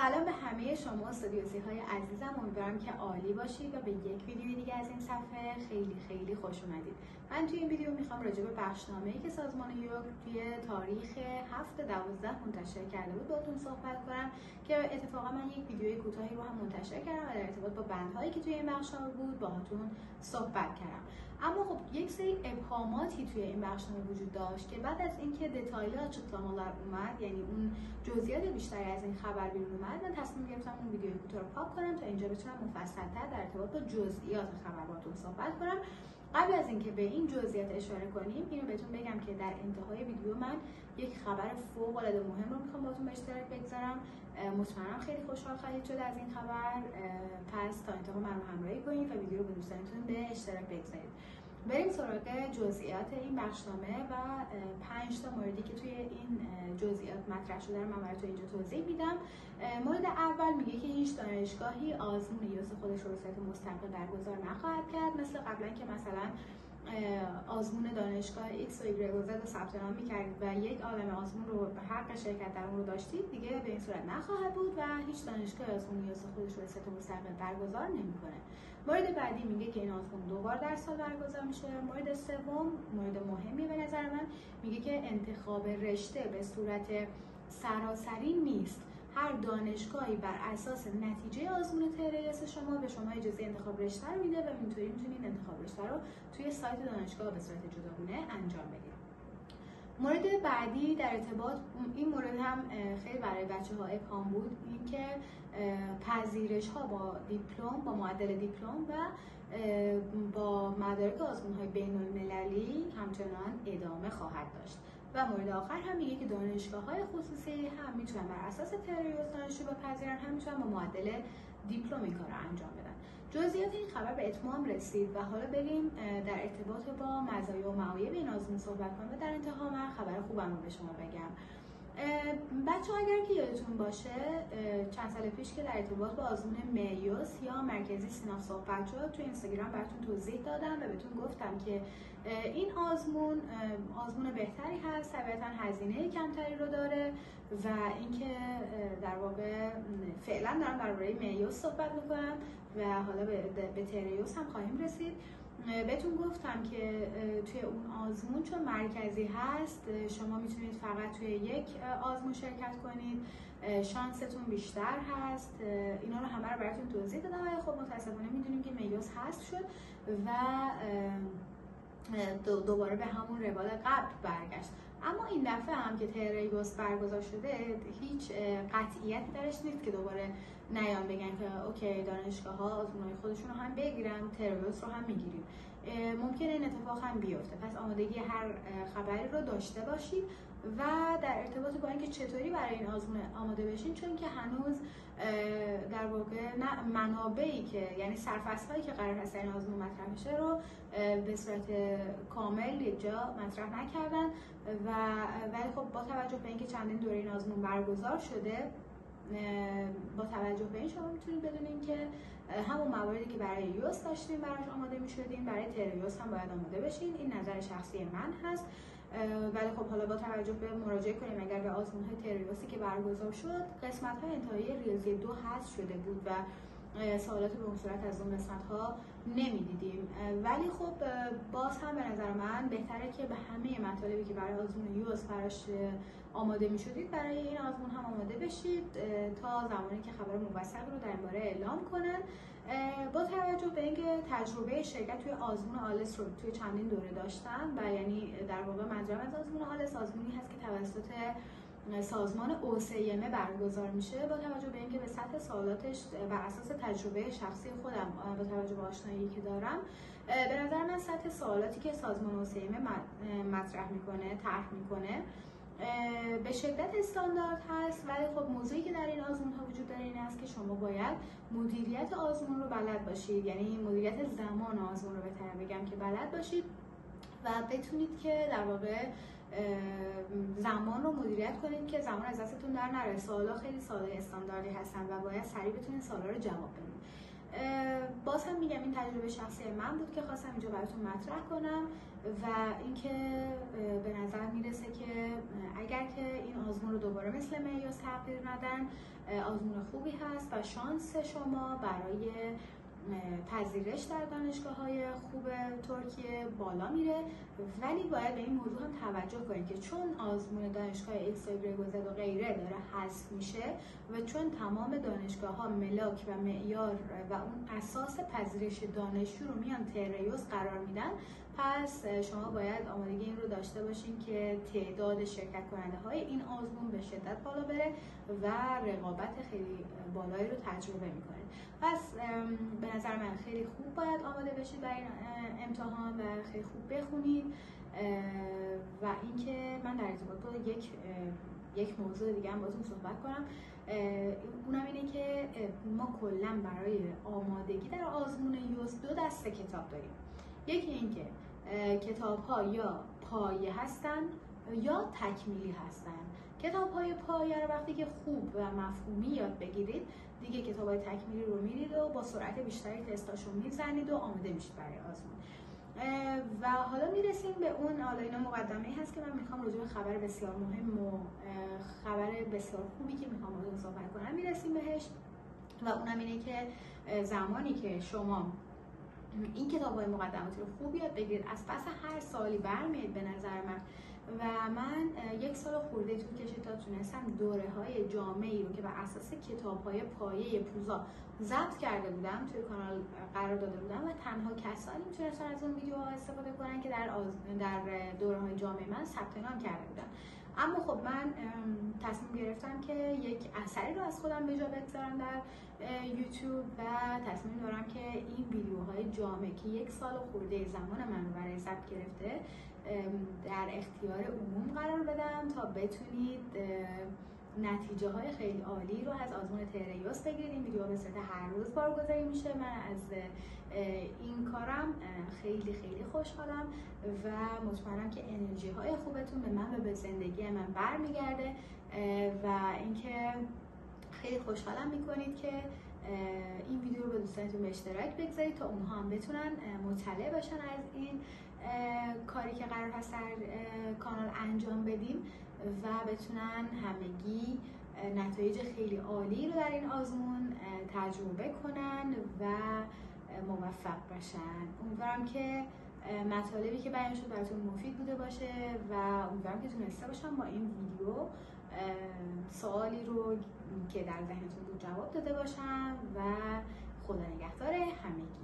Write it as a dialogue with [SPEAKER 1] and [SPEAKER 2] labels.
[SPEAKER 1] سلام به همه شما استودیوسی های عزیزم، امیدوارم که عالی باشید و به یک ویدیو دیگه از این صفحه خیلی خوش اومدید. من توی این ویدیو میخوام راجع به بخشنامه‌ای که سازمان یوگ توی تاریخ 7/12 منتشر کرده بود باهاتون صحبت کنم که اتفاقا من یک ویدیوی کوتاهی رو هم منتشر کردم و در ارتباط با بندهایی که توی این بخشنامه بود باهاتون صحبت کردم. اما خب یک سری ابهاماتی توی این بخشنامه وجود داشت که بعد از اینکه دیتایلات açıklamalar اومد، یعنی اون جزئیات بیشتری از این خبر بیرون اومد، من تصمیم گرفتم اون ویدیو کوتاه رو پاک کنم تا اینجا بتونم مفصل‌تر در ارتباط با جزئیات خبر باهاتون صحبت کنم. قبل از اینکه به این جزئیات اشاره کنیم، اینو بهتون بگم که در انتهای ویدیو من یک خبر فوق‌العاده مهم رو میخوام باهاتون به اشتراک بگذارم. مطمئنم خیلی خوشحال خواهید شد از این خبر. پس تا انتها من رو همراهی کنید و ویدیو رو با دوستانتون به اشتراک بگذارید. بریم سراغ جزئیات این بخشنامه و 5 تا موردی که توی این جزئیات مطرح شده رو من براتون اینجا توضیح میدم. مورد اول میگه که هیچ دانشگاهی آزمون یوز خودش رو به صورت مستقل برگزار نخواهد کرد، مثل قبلا که مثلا آزمون دانشگاه X و Y و Z رو ثبت نام می‌کردید و یک عالمه آزمون رو به حق شرکت در اون رو داشتید، دیگه به این صورت نخواهد بود و هیچ دانشگاه آزمون یوز خودش رو به صورت مستقل برگزار نمی‌کنه. مورد بعدی میگه که این آزمون 2 بار در سال برگزار میشه. مورد سوم مورد مهمیه به نظر من، میگه که انتخاب رشته به صورت سراسری نیست. هر دانشگاهی بر اساس نتیجه آزمون ترایس شما به شما اجازه انتخاب رشته رو میده و اینطوری میتونید انتخاب رشته رو توی سایت دانشگاه به صورت جداگانه انجام بدید. مورد بعدی در ارتباط این مورد هم خیلی برای بچه‌ها ابهام بود، اینکه پذیرش‌ها با دیپلم، با معدل دیپلم و با مدارک آزمون‌های بین‌المللی همچنان ادامه خواهد داشت. و مورد آخر هم میگه که دانشگاه‌های خصوصی هم میتونن بر اساس ترایوس دانشجو بپذیرن، هم میتونن با معدل دیپلم این کار رو انجام بدن. جزئیات این خبر به اتمام رسید و حالا بریم در ارتباط با مزایا و معایب این آزمون صحبت کنیم و در انتها من خبر خوبم رو به شما بگم. بچه‌ها اگر که یادتون باشه چند سال پیش که در ارتباط با آزمون میوس یا مرکزی سیناف صحبت شد، تو اینستاگرام براتون توضیح دادم و بهتون گفتم که این آزمون بهتری هست، طبیعتاً هزینه کمتری رو داره و اینکه در واقع فعلا دارم درباره میوس صحبت میکنم و حالا به تریوس هم خواهیم رسید. بهتون گفتم که توی اون آزمون چون مرکزی هست شما میتونید فقط توی یک آزمون شرکت کنید، شانستون بیشتر هست. اینا رو همه رو براتون توضیح دادم و خب متاسفانه میدونیم که میوس حذف شد و دوباره به همون روال قبل برگشت. اما این دفعه هم که تریوس برگزار شده هیچ قطعیتی درش نیست که دوباره نیان بگن که اوکی دانشگاه‌ها آزمون‌های خودشون رو هم بگیرن، تریوس رو هم میگیریم. ممکنه این اتفاق هم بیفته، پس آمادگی هر خبری رو داشته باشید و در ارتباط با اینکه چطوری برای این آزمون آماده بشین، چون که هنوز در واقع منابعی که یعنی سرفصل‌هایی که قرار هست این آزمون مطرح بشه رو به صورت کامل یک جا مطرح نکردن ولی خب با توجه به اینکه چندین دوره این آزمون برگزار شده، با توجه به این شما میتونید بدونین که همون مواردی که برای یوس داشتیم براش آماده میشدیم برای تریوس هم باید آماده بشین. این نظر شخصی من هست، ولی خب حالا با توجه به مراجعه کنیم اگر به آزمون‌های تریوسی که برگزار شد قسمت‌های انتهایی ریاضی 2 حذف شده بود و سوالات به اون صورت از اون قسمت‌ها نمیدیدیم، ولی خب باز هم به نظر من بهتره که به همه مطالبی که برای آزمون یوس براش آماده میشدید برای این آزمون هم آماده بشید تا زمانی که خبر مفصل رو در این باره اعلام کنن. با توجه به اینکه تجربه شرکت توی آزمون آلس رو توی چندین دوره داشتن و یعنی در واقع منظورم از آزمون آلس آزمونی هست که توسط سازمان OCME برگزار میشه، با توجه به اینکه به سطح سوالاتش بر اساس تجربه شخصی خودم با توجه به آشنایی که دارم به نظر من سطح سوالاتی که سازمان OCME مطرح میکنه، طرح میکنه به شدت استاندارد هست، ولی خب موضوعی که در این آزمون ها وجود داره این است که شما باید مدیریت آزمون رو بلد باشید، یعنی مدیریت زمان آزمون رو بهتر بگم که بلد باشید و بتونید که در واقع زمان رو مدیریت کنید که زمان از دستتون در نره. سوالا خیلی سوالای استانداردی هستن و باید سریع بتونید سوالا رو جواب بدید. باز هم میگم این تجربه شخصی من بود که خواستم اینجا براتون مطرح کنم و اینکه به نظر میرسه که اگر که این آزمون رو دوباره مثل معیاز تغییر ندن، آزمون خوبی هست و شانس شما برای پذیرش در دانشگاه‌های خوب ترکیه بالا میره. ولی باید به این موضوع هم توجه کنید که چون آزمون دانشگاه ایکس و ایگرگ و زد و غیره داره حذف میشه و چون تمام دانشگاه‌ها ملاک و معیار و اون اساس پذیرش دانشجو رو میان تریوس قرار میدن، پس شما باید آمادگی این رو داشته باشین که تعداد شرکت کننده های این آزمون به شدت بالا بره و رقابت خیلی بالایی رو تجربه میکنید. پس به نظر من خیلی خوب باید آماده بشید برای این امتحان و خیلی خوب بخونید. و اینکه من در ارتباط با یک موضوع دیگه هم باتون صحبت کنم، اونم اینه که ما کلا برای آمادگی در آزمون یوز 2 دسته کتاب داریم. یکی اینکه کتاب‌ها یا پایه هستن یا تکمیلی هستن. کتاب‌های پایه رو وقتی که خوب و مفهومی یاد بگیرید، دیگه کتاب‌های تکمیلی رو میرید و با سرعت بیشتری تستاشو میزنید و آماده میشید برای آزمون. و حالا میرسیم به اون، حالا اینا مقدمه‌ای هست که من میخوام راجع به خبر بسیار مهم و خبر بسیار خوبی که میخوام باهاتون صحبت کنم میرسیم بهش، و اونم اینه که زمانی که شما این کتاب‌های مقدماتی رو خوب یاد بگیرید، از پس هر سالی برمیاد به نظر من، و من 1 سال خورده طول کشید تا تونستم دوره‌های جامعی رو که بر اساس کتاب‌های پایه پوزا ضبط کرده بودم توی کانال قرار داده بودم و تنها کسانی میتونستن از اون ویدیوها استفاده کنن که در دوره‌های جامعه من ثبت نام کرده بودن. اما خب من تصمیم گرفتم که یک اثری رو از خودم به جا بگذارم در یوتیوب و تصمیم دارم که این ویدیوهای جامع که 1 سال خورده زمان من رو برای ضبط گرفته در اختیار عموم قرار بدم تا بتونید نتیجه های خیلی عالی رو از آزمون تریوس بگیرید. این ویدیو به صورت هر روز بارگذاری میشه. من از این کارم خیلی خوشحالم و مطمئنم که انرژی های خوبتون به من و به زندگی من برمیگرده و اینکه خیلی خوشحالم میکنید که این ویدیو رو به دوستانتون به اشتراک بگذارید تا اونها هم بتونن مطلع باشن از این کاری که قرار هست در کانال انجام بدیم و بتونن همگی نتایج خیلی عالی رو در این آزمون تجربه کنن و موفق باشن. امیدوارم که مطالبی که بیان شد براتون مفید بوده باشه و امیدوارم که تونسته باشم با این ویدیو سوالی رو که در ذهنتون بود جواب داده باشم و خدا نگهدار همگی.